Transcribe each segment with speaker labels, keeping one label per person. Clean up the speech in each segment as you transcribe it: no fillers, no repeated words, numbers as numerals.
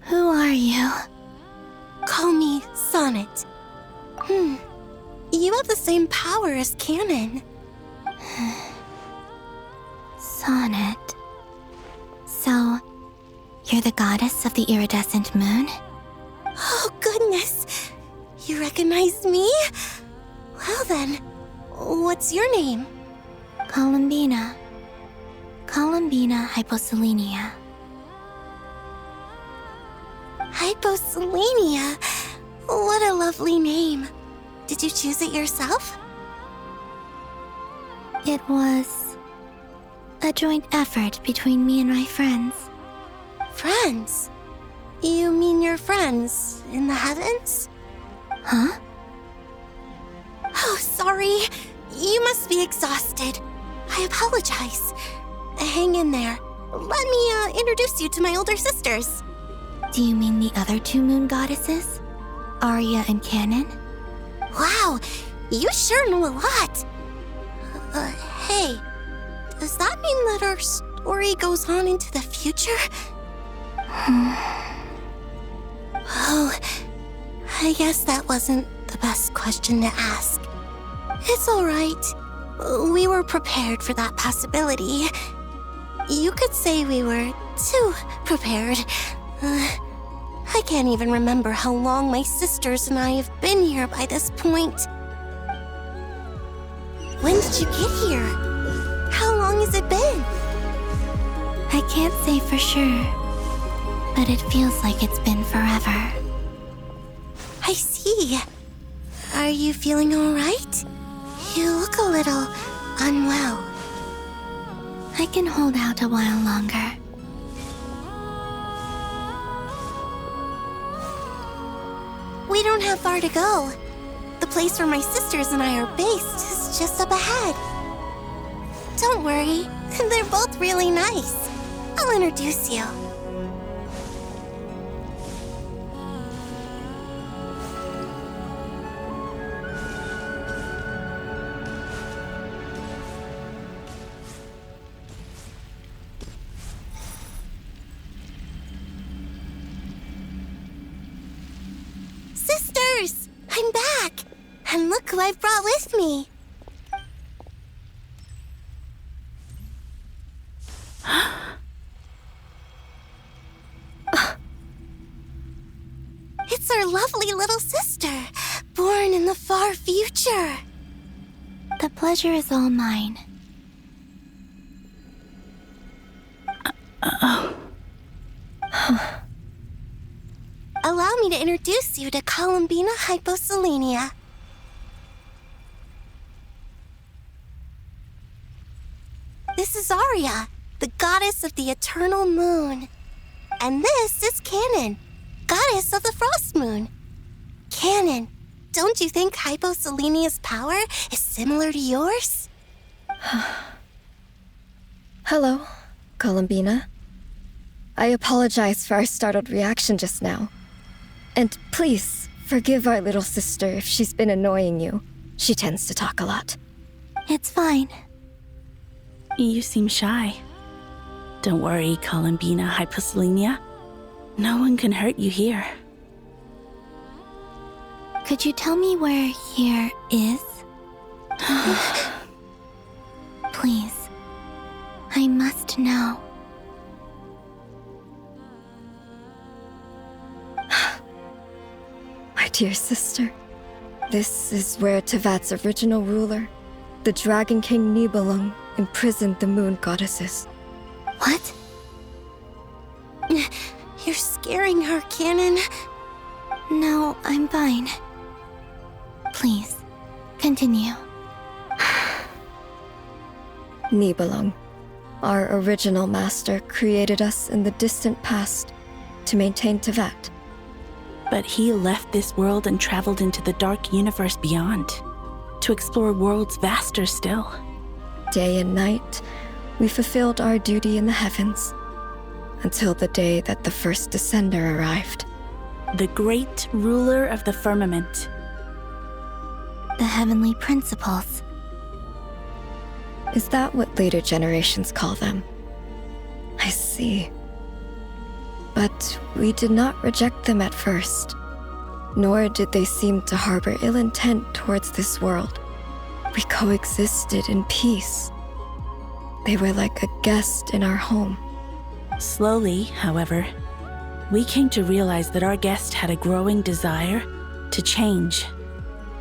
Speaker 1: Who are you?
Speaker 2: Call me Sonnet. You have the same power as Canon.
Speaker 1: Sonnet. So, you're the goddess of the iridescent moon?
Speaker 2: Oh, goodness. You recognize me? Well then, what's your name?
Speaker 1: Columbina. Columbina Hyposelenia.
Speaker 2: Hyposelenia? What a lovely name. Did you choose it yourself?
Speaker 1: It was a joint effort between me and my friends.
Speaker 2: Friends? You mean your friends in the heavens?
Speaker 1: Huh?
Speaker 2: Oh, sorry. You must be exhausted. I apologize. Hang in there. Let me introduce you to my older sisters.
Speaker 1: Do you mean the other two moon goddesses? Arya and Canon?
Speaker 2: Wow, you sure know a lot. Hey, does that mean that our story goes on into the future? Oh, I guess that wasn't the best question to ask. It's all right. We were prepared for that possibility. You could say we were too prepared. I can't even remember how long my sisters and I have been here by this point. When did you get here? How long has it been?
Speaker 1: I can't say for sure, but it feels like it's been forever.
Speaker 2: I see. Are you feeling all right? You look a little unwell.
Speaker 1: I can hold out a while longer.
Speaker 2: We don't have far to go. The place where my sisters and I are based is just up ahead. Don't worry, they're both really nice. I'll introduce you. Sisters! I'm back! And look who I've brought with me! It's our lovely little sister, born in the far future.
Speaker 1: The pleasure is all mine.
Speaker 2: Allow me to introduce you to Columbina Hyposelenia. This is Arya, the goddess of the eternal moon. And this is Canon, goddess of the frost moon. Canon, don't you think Hyposelenia's power is similar to yours?
Speaker 3: Hello, Columbina. I apologize for our startled reaction just now. And please, forgive our little sister if she's been annoying you. She tends to talk a lot.
Speaker 1: It's fine.
Speaker 4: You seem shy. Don't worry, Columbina Hyposelenia. No one can hurt you here.
Speaker 1: Could you tell me where here is? Please. I must know.
Speaker 3: My dear sister, this is where Tevat's original ruler, the Dragon King Nibelung, imprisoned the moon goddesses.
Speaker 2: What? You're scaring her, Canon.
Speaker 1: No, I'm fine. Please, continue.
Speaker 3: Nibelung, our original master, created us in the distant past to maintain Tevat.
Speaker 4: But he left this world and traveled into the dark universe beyond, to explore worlds vaster still.
Speaker 3: Day and night, we fulfilled our duty in the heavens, until the day that the first Descender arrived.
Speaker 4: The great ruler of the firmament.
Speaker 1: The heavenly principles.
Speaker 3: Is that what later generations call them? I see. But we did not reject them at first, nor did they seem to harbor ill intent towards this world. We coexisted in peace. They were like a guest in our home.
Speaker 4: Slowly, however, we came to realize that our guest had a growing desire to change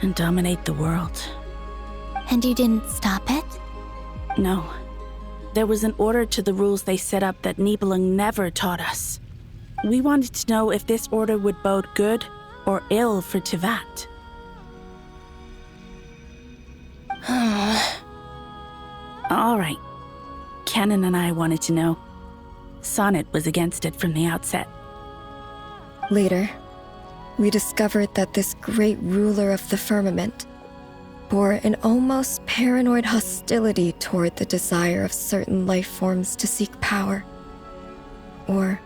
Speaker 4: and dominate the world.
Speaker 1: And you didn't stop it?
Speaker 4: No. There was an order to the rules they set up that Nibelung never taught us. We wanted to know if this order would bode good or ill for Tivat. All right. Canon and I wanted to know. Sonnet was against it from the outset.
Speaker 3: Later, we discovered that this great ruler of the firmament bore an almost paranoid hostility toward the desire of certain life forms to seek power. Or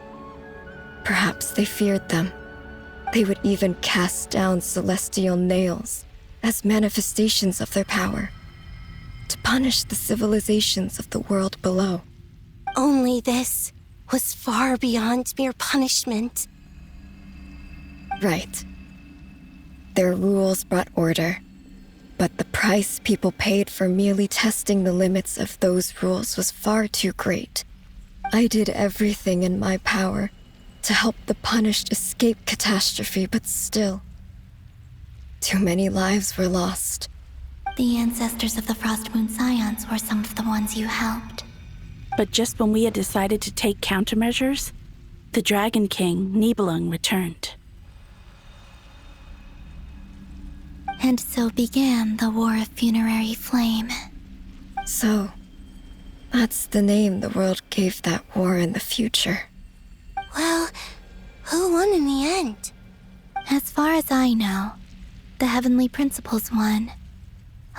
Speaker 3: perhaps they feared them. They would even cast down celestial nails as manifestations of their power, to punish the civilizations of the world below.
Speaker 2: Only this was far beyond mere punishment.
Speaker 3: Right. Their rules brought order, but the price people paid for merely testing the limits of those rules was far too great. I did everything in my power to help the punished escape catastrophe, but still, too many lives were lost.
Speaker 1: The ancestors of the Frost Moon Scions were some of the ones you helped.
Speaker 4: But just when we had decided to take countermeasures, the Dragon King, Nibelung, returned.
Speaker 1: And so began the War of Funerary Flame.
Speaker 3: So, that's the name the world gave that war in the future.
Speaker 2: Well, who won in the end?
Speaker 1: As far as I know, the Heavenly Principles won,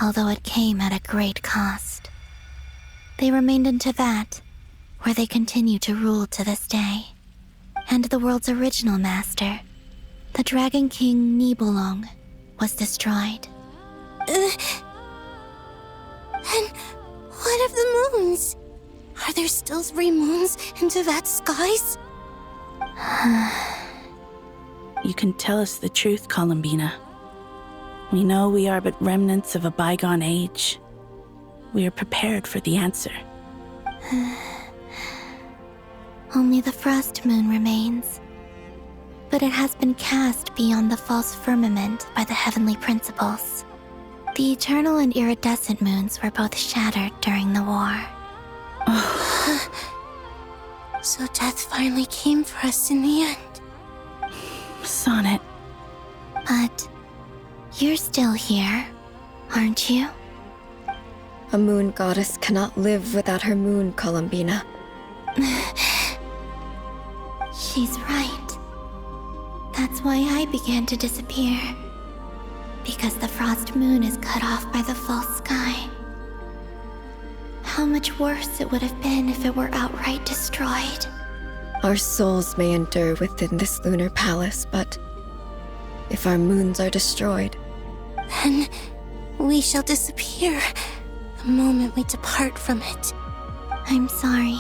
Speaker 1: although it came at a great cost. They remained in Tivat, where they continue to rule to this day. And the world's original master, the Dragon King Nibelung, was destroyed.
Speaker 2: And what of the moons? Are there still 3 moons in Tivat's skies?
Speaker 4: You can tell us the truth, Columbina. We know we are but remnants of a bygone age. We are prepared for the answer.
Speaker 1: Only the Frost Moon remains. But it has been cast beyond the false firmament by the Heavenly Principles. The eternal and iridescent moons were both shattered during the war.
Speaker 2: So death finally came for us in the end.
Speaker 4: Sonnet.
Speaker 1: But you're still here, aren't you?
Speaker 3: A moon goddess cannot live without her moon, Columbina.
Speaker 1: She's right. That's why I began to disappear. Because the Frost Moon is cut off by the false sky. How much worse it would have been if it were outright destroyed.
Speaker 3: Our souls may endure within this lunar palace, but if our moons are destroyed,
Speaker 2: Then we shall disappear the moment we depart from it.
Speaker 1: I'm sorry.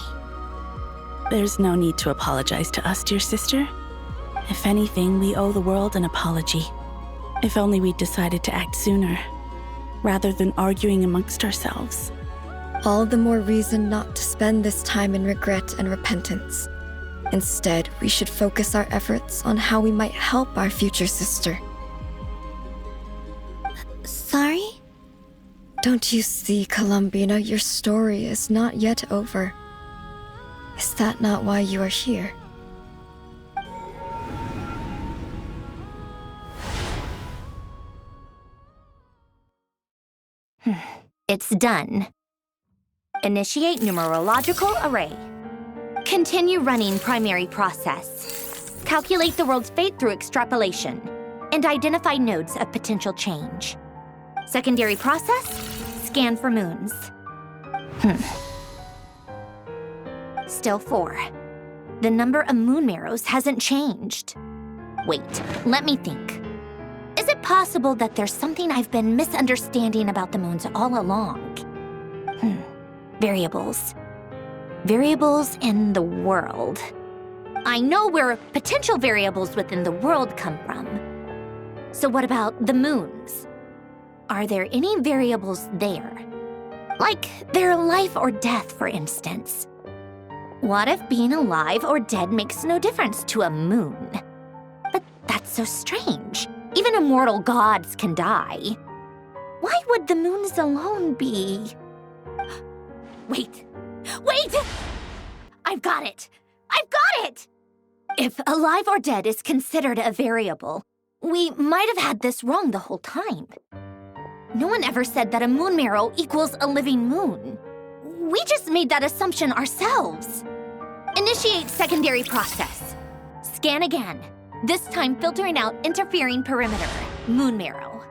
Speaker 4: There's no need to apologize to us, dear sister. If anything, we owe the world an apology. If only we'd decided to act sooner, rather than arguing amongst ourselves.
Speaker 3: all the more reason not to spend this time in regret and repentance. Instead, we should focus our efforts on how we might help our future sister.
Speaker 1: Sorry?
Speaker 3: Don't you see, Columbina, your story is not yet over. Is that not why you are here?
Speaker 5: It's done. Initiate numerological array. Continue running primary process. Calculate the world's fate through extrapolation. And identify nodes of potential change. Secondary process, scan for moons. Still 4. The number of moon marrows hasn't changed. Wait, let me think. Is it possible that there's something I've been misunderstanding about the moons all along? Variables. Variables in the world. I know where potential variables within the world come from. So what about the moons? Are there any variables there? Like their life or death, for instance. What if being alive or dead makes no difference to a moon? But that's so strange. Even immortal gods can die. Why would the moons alone be? Wait! I've got it! If alive or dead is considered a variable, we might have had this wrong the whole time. No one ever said that a moon marrow equals a living moon. We just made that assumption ourselves. Initiate secondary process. Scan again, this time filtering out interfering perimeter, moon marrow.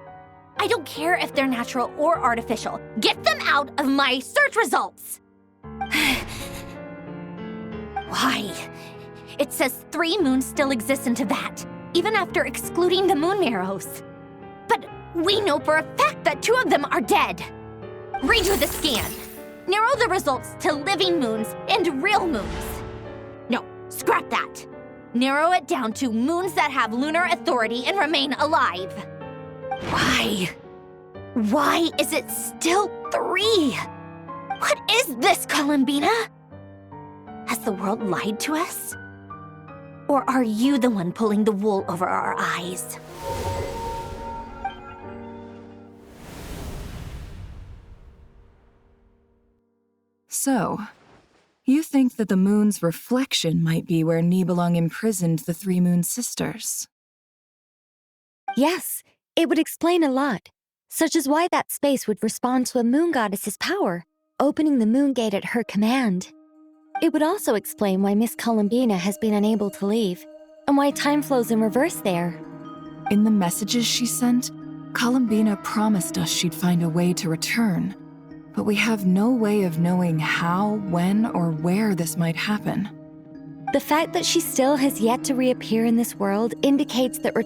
Speaker 5: I don't care if they're natural or artificial. Get them out of my search results! Why? It says 3 moons still exist in Teyvat, even after excluding the moon marrows. But we know for a fact that 2 of them are dead. Redo the scan. Narrow the results to living moons and real moons. No, scrap that. Narrow it down to moons that have lunar authority and remain alive. Why? Why is it still 3? What is this, Columbina? Has the world lied to us? Or are you the one pulling the wool over our eyes?
Speaker 6: So, you think that the moon's reflection might be where Nibelung imprisoned the 3 moon sisters?
Speaker 7: Yes, it would explain a lot, such as why that space would respond to a moon goddess's power, opening the moon gate at her command. It would also explain why Miss Columbina has been unable to leave, and why time flows in reverse there.
Speaker 6: In the messages she sent, Columbina promised us she'd find a way to return, but we have no way of knowing how, when, or where this might happen.
Speaker 7: The fact that she still has yet to reappear in this world indicates that returning